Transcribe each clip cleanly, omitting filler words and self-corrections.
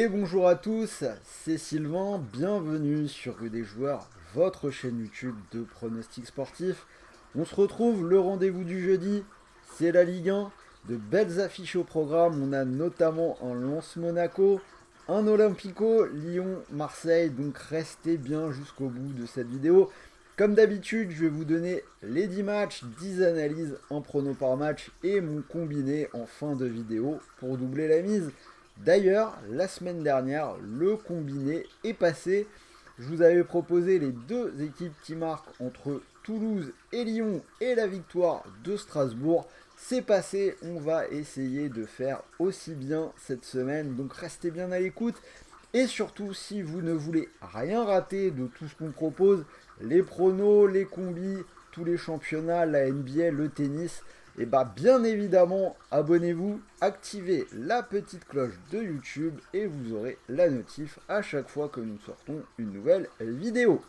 Et bonjour à tous, c'est Sylvain, bienvenue sur Rue des Joueurs, votre chaîne YouTube de pronostics sportifs. On se retrouve, le rendez-vous du jeudi, c'est la Ligue 1, de belles affiches au programme, on a notamment un Lens Monaco, un Olympico, Lyon, Marseille, donc restez bien jusqu'au bout de cette vidéo. Comme d'habitude, je vais vous donner les 10 matchs, 10 analyses, un prono par match et mon combiné en fin de vidéo pour doubler la mise. D'ailleurs, la semaine dernière, le combiné est passé. Je vous avais proposé les deux équipes qui marquent entre Toulouse et Lyon et la victoire de Strasbourg. C'est passé, on va essayer de faire aussi bien cette semaine, donc restez bien à l'écoute. Et surtout, si vous ne voulez rien rater de tout ce qu'on propose, les pronos, les combis, tous les championnats, la NBA, le tennis, et bah bien évidemment, abonnez-vous, activez la petite cloche de YouTube et vous aurez la notif à chaque fois que nous sortons une nouvelle vidéo.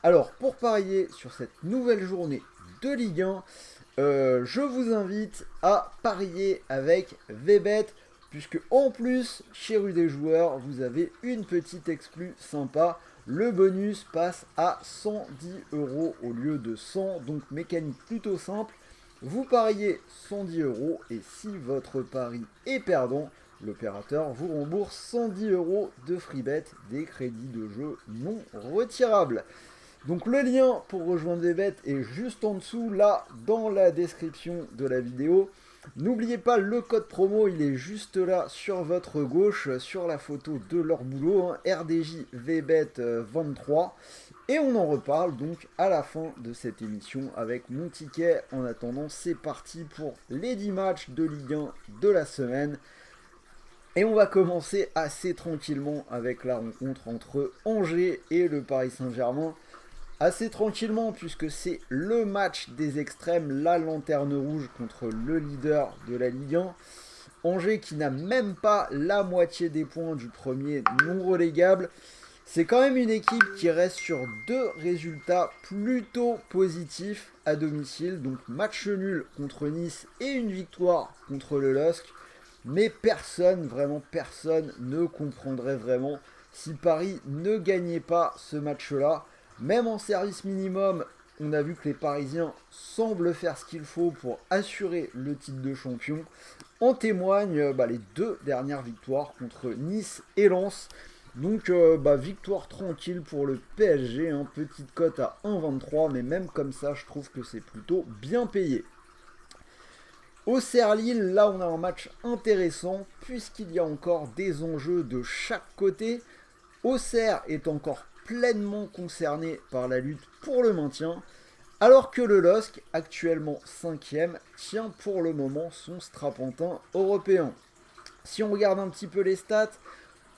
Alors, pour parier sur cette nouvelle journée de Ligue 1, je vous invite à parier avec VBet, puisque en plus, chez Rue des Joueurs, vous avez une petite exclue sympa. Le bonus passe à 110 € au lieu de 100, donc mécanique plutôt simple. Vous pariez 110 € et si votre pari est perdant, l'opérateur vous rembourse 110 € de free bet, des crédits de jeu non retirables. Donc le lien pour rejoindre VBet est juste en dessous, là, dans la description de la vidéo. N'oubliez pas le code promo, il est juste là sur votre gauche, sur la photo de leur boulot, hein, RDJ VBet 23. Et on en reparle donc à la fin de cette émission avec mon ticket. En attendant, c'est parti pour les 10 matchs de Ligue 1 de la semaine. Et on va commencer assez tranquillement avec la rencontre entre Angers et le Paris Saint-Germain. Assez tranquillement puisque c'est le match des extrêmes, la lanterne rouge contre le leader de la Ligue 1. Angers qui n'a même pas la moitié des points du premier non relégable. C'est quand même une équipe qui reste sur deux résultats plutôt positifs à domicile. Donc match nul contre Nice et une victoire contre le LOSC. Mais personne, vraiment personne, ne comprendrait vraiment si Paris ne gagnait pas ce match-là. Même en service minimum, on a vu que les Parisiens semblent faire ce qu'il faut pour assurer le titre de champion. En témoignent les deux dernières victoires contre Nice et Lens. Donc victoire tranquille pour le PSG, hein, petite cote à 1,23, mais même comme ça, je trouve que c'est plutôt bien payé. Auxerre-Lille, là on a un match intéressant puisqu'il y a encore des enjeux de chaque côté. Auxerre est encore pleinement concerné par la lutte pour le maintien, alors que le LOSC, actuellement 5ème, tient pour le moment son strapontin européen. Si on regarde un petit peu les stats,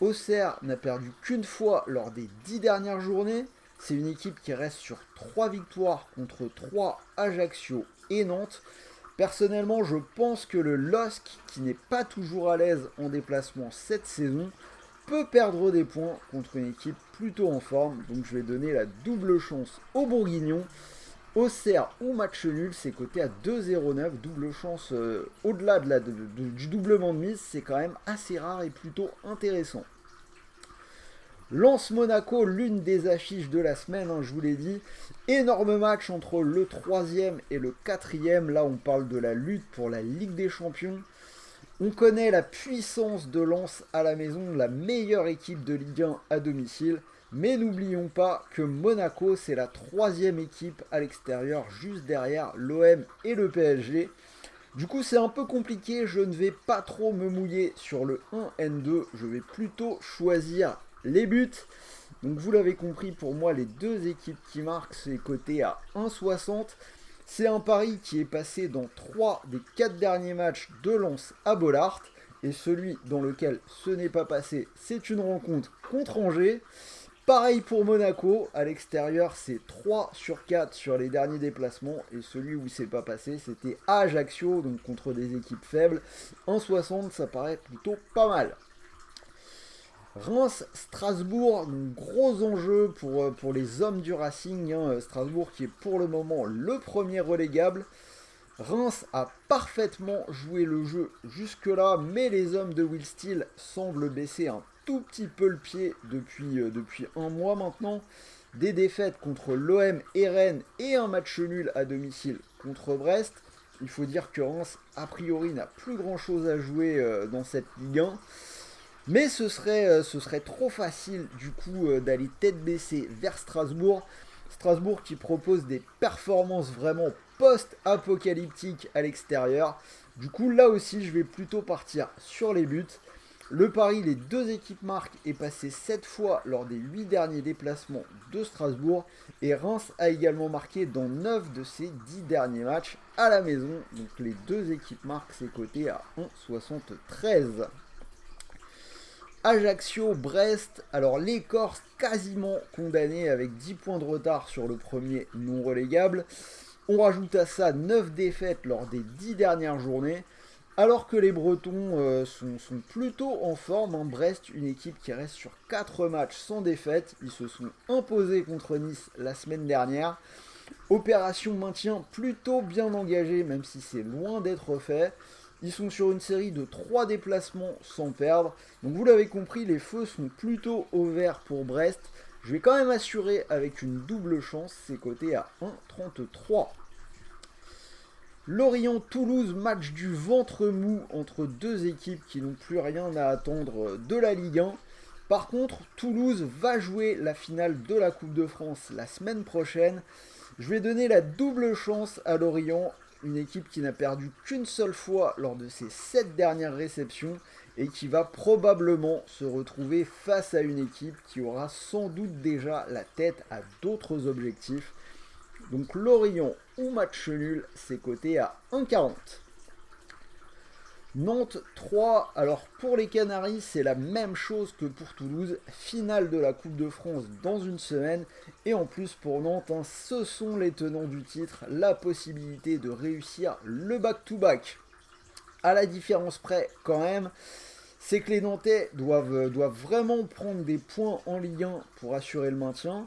Auxerre n'a perdu qu'une fois lors des 10 dernières journées. C'est une équipe qui reste sur 3 victoires contre 3 Ajaccio et Nantes. Personnellement, je pense que le LOSC, qui n'est pas toujours à l'aise en déplacement cette saison, peut perdre des points contre une équipe plutôt en forme. Donc je vais donner la double chance aux Bourguignons. Auxerre ou match nul, c'est coté à 2,09. Double chance au-delà du doublement de mise, c'est quand même assez rare et plutôt intéressant. Lens Monaco, l'une des affiches de la semaine, hein, je vous l'ai dit. Énorme match entre le 3e et le 4e. Là, on parle de la lutte pour la Ligue des Champions. On connaît la puissance de Lens à la maison, la meilleure équipe de Ligue 1 à domicile. Mais n'oublions pas que Monaco, c'est la 3e équipe à l'extérieur, juste derrière l'OM et le PSG. Du coup, c'est un peu compliqué, je ne vais pas trop me mouiller sur le 1N2, je vais plutôt choisir les buts. Donc vous l'avez compris, pour moi, les deux équipes qui marquent, c'est coté à 1,60. C'est un pari qui est passé dans 3 des 4 derniers matchs de Lens à Bollaert. Et celui dans lequel ce n'est pas passé, c'est une rencontre contre Angers. Pareil pour Monaco, à l'extérieur c'est 3 sur 4 sur les derniers déplacements. Et celui où c'est pas passé, c'était à Ajaccio, donc contre des équipes faibles. 1,60, ça paraît plutôt pas mal. Reims-Strasbourg, gros enjeu pour les hommes du Racing, hein. Strasbourg qui est pour le moment le premier relégable. Reims a parfaitement joué le jeu jusque-là, mais les hommes de Will Steele semblent baisser un tout petit peu le pied depuis un mois maintenant. Des défaites contre l'OM et Rennes et un match nul à domicile contre Brest. Il faut dire que Reims, a priori, n'a plus grand chose à jouer dans cette Ligue 1. Mais ce serait trop facile du coup d'aller tête baissée vers Strasbourg. Strasbourg qui propose des performances vraiment post-apocalyptiques à l'extérieur. Du coup là aussi je vais plutôt partir sur les buts. Le pari, les deux équipes marquent, est passé 7 fois lors des 8 derniers déplacements de Strasbourg. Et Reims a également marqué dans 9 de ses 10 derniers matchs à la maison. Donc les deux équipes marquent, c'est coté à 1,73. Ajaccio, Brest, alors les Corses quasiment condamnés avec 10 points de retard sur le premier non relégable. On rajoute à ça 9 défaites lors des 10 dernières journées. Alors que les Bretons sont plutôt en forme, hein. Brest, une équipe qui reste sur 4 matchs sans défaite. Ils se sont imposés contre Nice la semaine dernière. Opération maintien plutôt bien engagée, même si c'est loin d'être fait. Ils sont sur une série de 3 déplacements sans perdre. Donc vous l'avez compris, les feux sont plutôt au vert pour Brest. Je vais quand même assurer avec une double chance, c'est coté à 1,33. Lorient-Toulouse, match du ventre mou entre deux équipes qui n'ont plus rien à attendre de la Ligue 1. Par contre, Toulouse va jouer la finale de la Coupe de France la semaine prochaine. Je vais donner la double chance à Lorient, une équipe qui n'a perdu qu'une seule fois lors de ses 7 dernières réceptions et qui va probablement se retrouver face à une équipe qui aura sans doute déjà la tête à d'autres objectifs. Donc Lorient ou match nul, c'est coté à 1,40. Nantes 3, alors pour les Canaries c'est la même chose que pour Toulouse, finale de la Coupe de France dans une semaine, et en plus pour Nantes, hein, ce sont les tenants du titre, la possibilité de réussir le back-to-back. À la différence près quand même, c'est que les Nantais doivent vraiment prendre des points en Ligue 1 pour assurer le maintien.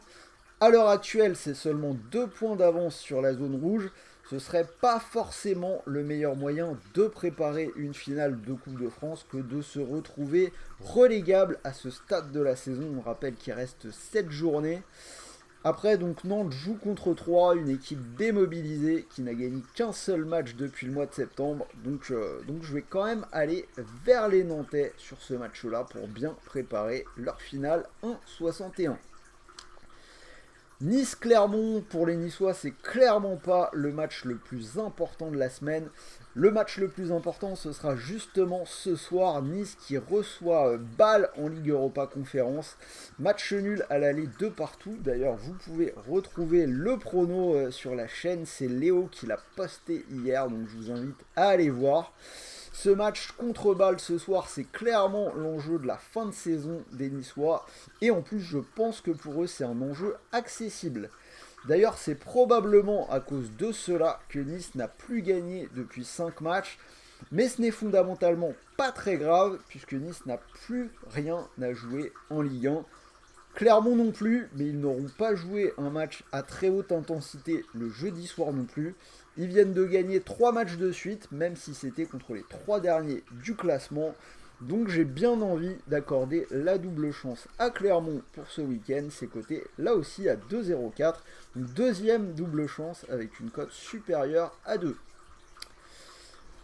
À l'heure actuelle, c'est seulement 2 points d'avance sur la zone rouge. Ce serait pas forcément le meilleur moyen de préparer une finale de Coupe de France que de se retrouver relégable à ce stade de la saison. On rappelle qu'il reste 7 journées. Après, donc Nantes joue contre 3, une équipe démobilisée qui n'a gagné qu'un seul match depuis le mois de septembre. Donc je vais quand même aller vers les Nantais sur ce match-là pour bien préparer leur finale 1,61. Nice-Clermont, pour les Niçois, c'est clairement pas le match le plus important de la semaine. Le match le plus important, ce sera justement ce soir. Nice qui reçoit Bâle en Ligue Europa Conférence. Match nul à l'aller de partout. D'ailleurs, vous pouvez retrouver le prono sur la chaîne. C'est Léo qui l'a posté hier, donc je vous invite à aller voir. Ce match contre Bâle ce soir, c'est clairement l'enjeu de la fin de saison des Niçois. Et en plus, je pense que pour eux, c'est un enjeu accessible. D'ailleurs, c'est probablement à cause de cela que Nice n'a plus gagné depuis 5 matchs. Mais ce n'est fondamentalement pas très grave, puisque Nice n'a plus rien à jouer en Ligue 1. Clermont non plus, mais ils n'auront pas joué un match à très haute intensité le jeudi soir non plus. Ils viennent de gagner 3 matchs de suite, même si c'était contre les 3 derniers du classement. Donc j'ai bien envie d'accorder la double chance à Clermont pour ce week-end. C'est coté là aussi à 2,04. Donc deuxième double chance avec une cote supérieure à 2.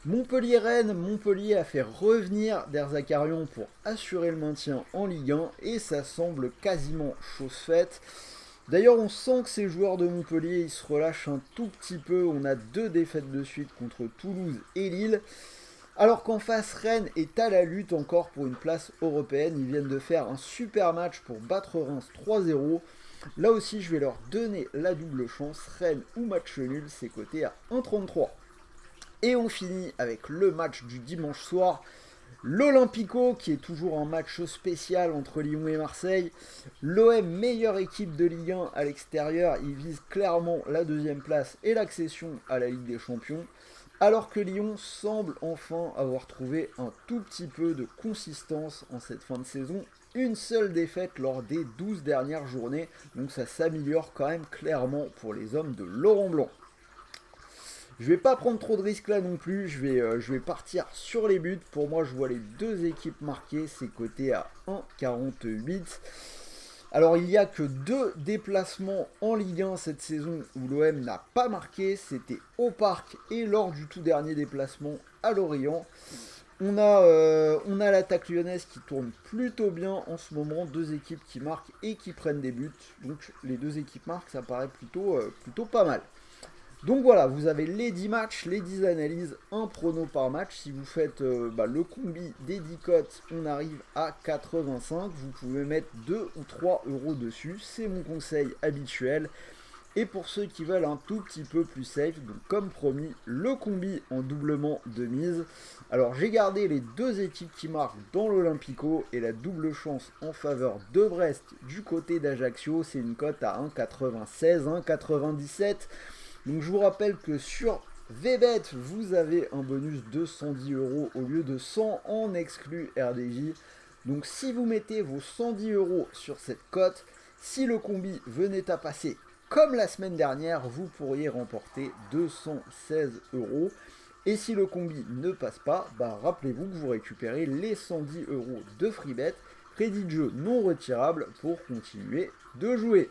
Montpellier-Rennes, Montpellier a fait revenir Derzakarian pour assurer le maintien en Ligue 1 et ça semble quasiment chose faite. D'ailleurs, on sent que ces joueurs de Montpellier ils se relâchent un tout petit peu. On a 2 défaites de suite contre Toulouse et Lille. Alors qu'en face, Rennes est à la lutte encore pour une place européenne. Ils viennent de faire un super match pour battre Reims 3-0. Là aussi, je vais leur donner la double chance. Rennes ou match nul, c'est coté à 1,33. Et on finit avec le match du dimanche soir. L'Olympico, qui est toujours un match spécial entre Lyon et Marseille. L'OM, meilleure équipe de Ligue 1 à l'extérieur, il vise clairement la deuxième place et l'accession à la Ligue des Champions. Alors que Lyon semble enfin avoir trouvé un tout petit peu de consistance en cette fin de saison. Une seule défaite lors des 12 dernières journées, donc ça s'améliore quand même clairement pour les hommes de Laurent Blanc. Je vais pas prendre trop de risques là non plus, je vais partir sur les buts. Pour moi, je vois les deux équipes marquées, c'est coté à 1,48. Alors, il n'y a que 2 déplacements en Ligue 1 cette saison où l'OM n'a pas marqué. C'était au Parc et lors du tout dernier déplacement à Lorient. On a l'attaque lyonnaise qui tourne plutôt bien en ce moment. 2 équipes qui marquent et qui prennent des buts. Donc, les 2 équipes marquent, ça paraît plutôt pas mal. Donc voilà, vous avez les 10 matchs, les 10 analyses, un prono par match. Si vous faites le combi des 10 cotes, on arrive à 85. Vous pouvez mettre 2 ou 3 euros dessus. C'est mon conseil habituel. Et pour ceux qui veulent un tout petit peu plus safe, donc comme promis, le combi en doublement de mise. Alors j'ai gardé les 2 équipes qui marquent dans l'Olympico et la double chance en faveur de Brest du côté d'Ajaccio. C'est une cote à 1,96, 1,97. Donc je vous rappelle que sur VBet, vous avez un bonus de 110 euros au lieu de 100 en exclu RDJ. Donc si vous mettez vos 110 euros sur cette cote, si le combi venait à passer comme la semaine dernière, vous pourriez remporter 216 euros. Et si le combi ne passe pas, rappelez-vous que vous récupérez les 110 euros de FreeBet, crédit de jeu non retirable pour continuer de jouer.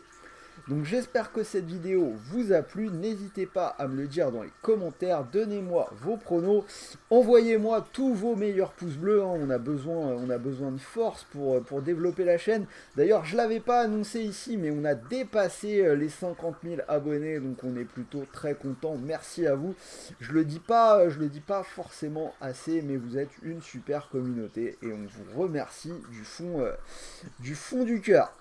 Donc j'espère que cette vidéo vous a plu, n'hésitez pas à me le dire dans les commentaires, donnez-moi vos pronos, envoyez-moi tous vos meilleurs pouces bleus, hein. On a besoin de force pour développer la chaîne. D'ailleurs je ne l'avais pas annoncé ici, mais on a dépassé les 50 000 abonnés, donc on est plutôt très content, merci à vous. Je le dis pas forcément assez, mais vous êtes une super communauté et on vous remercie du fond du cœur.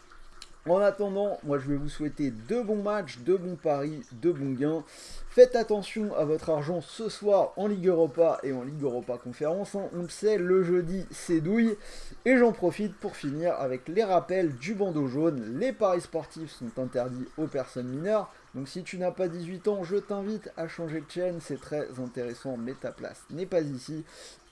En attendant, moi je vais vous souhaiter de bons matchs, de bons paris, de bons gains. Faites attention à votre argent ce soir en Ligue Europa et en Ligue Europa Conférence. On le sait, le jeudi c'est douille. Et j'en profite pour finir avec les rappels du bandeau jaune. Les paris sportifs sont interdits aux personnes mineures. Donc si tu n'as pas 18 ans, je t'invite à changer de chaîne, c'est très intéressant, mais ta place n'est pas ici.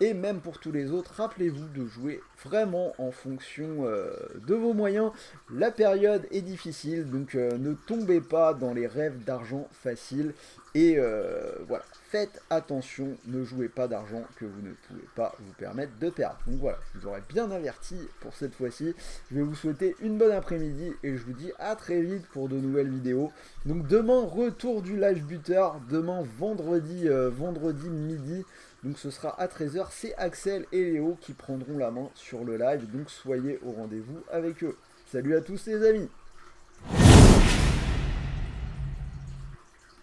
Et même pour tous les autres, rappelez-vous de jouer vraiment en fonction de vos moyens. La période est difficile, donc ne tombez pas dans les rêves d'argent facile. Et voilà, faites attention, ne jouez pas d'argent que vous ne pouvez pas vous permettre de perdre. Donc voilà, je vous aurais bien averti pour cette fois-ci. Je vais vous souhaiter une bonne après-midi et je vous dis à très vite pour de nouvelles vidéos. Donc demain, retour du live buteur, demain vendredi midi. Donc ce sera à 13 h, c'est Axel et Léo qui prendront la main sur le live, donc soyez au rendez-vous avec eux. Salut à tous les amis!